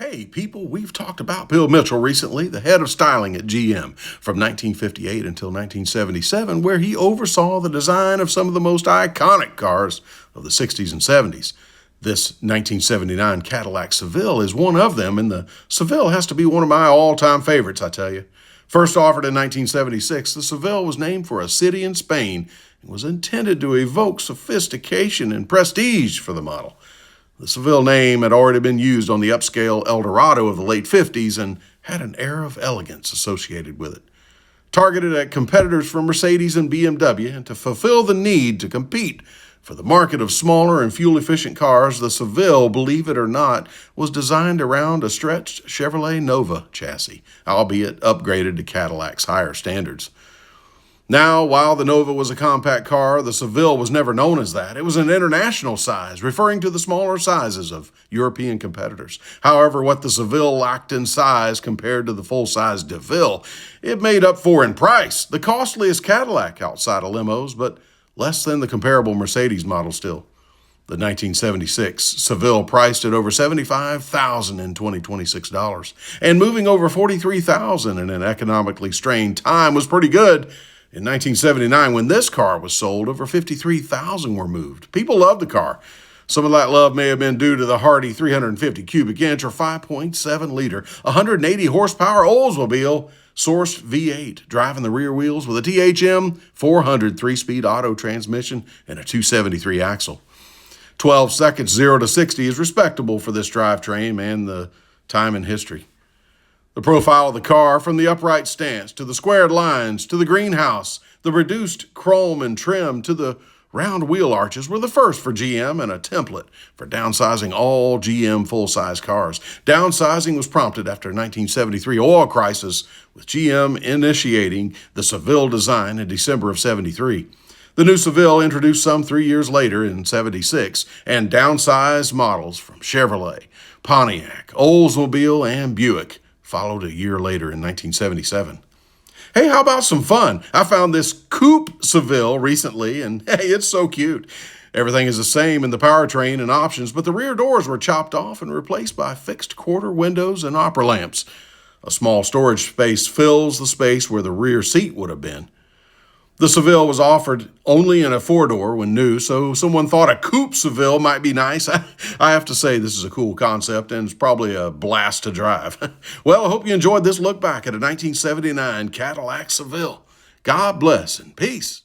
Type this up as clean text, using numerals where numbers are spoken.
Hey, people, we've talked about Bill Mitchell recently, the head of styling at GM from 1958 until 1977, where he oversaw the design of some of the most iconic cars of the 60s and 70s. This 1979 Cadillac Seville is one of them, and the Seville has to be one of my all-time favorites, I tell you. First offered in 1976, the Seville was named for a city in Spain and was intended to evoke sophistication and prestige for the model. The Seville name had already been used on the upscale Eldorado of the late 50s and had an air of elegance associated with it. Targeted at competitors from Mercedes and BMW, and to fulfill the need to compete for the market of smaller and fuel-efficient cars, the Seville, believe it or not, was designed around a stretched Chevrolet Nova chassis, albeit upgraded to Cadillac's higher standards. Now, while the Nova was a compact car, the Seville was never known as that. It was an international size, referring to the smaller sizes of European competitors. However, what the Seville lacked in size compared to the full-size DeVille, it made up for in price. The costliest Cadillac outside of limos, but less than the comparable Mercedes model still. The 1976 Seville priced at over $75,000 in 2026 dollars, and moving over $43,000 in an economically strained time was pretty good. In 1979, when this car was sold, over 53,000 were moved. People loved the car. Some of that love may have been due to the hardy 350 cubic inch or 5.7 liter, 180 horsepower Oldsmobile sourced V8, driving the rear wheels with a THM 400 3-speed auto transmission and a 273 axle. 12 seconds 0 to 60 is respectable for this drivetrain and the time in history. The profile of the car, from the upright stance to the squared lines to the greenhouse, the reduced chrome and trim to the round wheel arches, were the first for GM and a template for downsizing all GM full-size cars. Downsizing was prompted after 1973 oil crisis, with GM initiating the Seville design in December of 73. The new Seville, introduced some 3 years later in 76, and downsized models from Chevrolet, Pontiac, Oldsmobile, and Buick followed a year later in 1977. Hey, how about some fun? I found this coupe Seville recently, and hey, it's so cute. Everything is the same in the powertrain and options, but the rear doors were chopped off and replaced by fixed quarter windows and opera lamps. A small storage space fills the space where the rear seat would have been. The Seville was offered only in a four-door when new, so someone thought a coupe Seville might be nice. I have to say this is a cool concept, and it's probably a blast to drive. Well, I hope you enjoyed this look back at a 1979 Cadillac Seville. God bless and peace.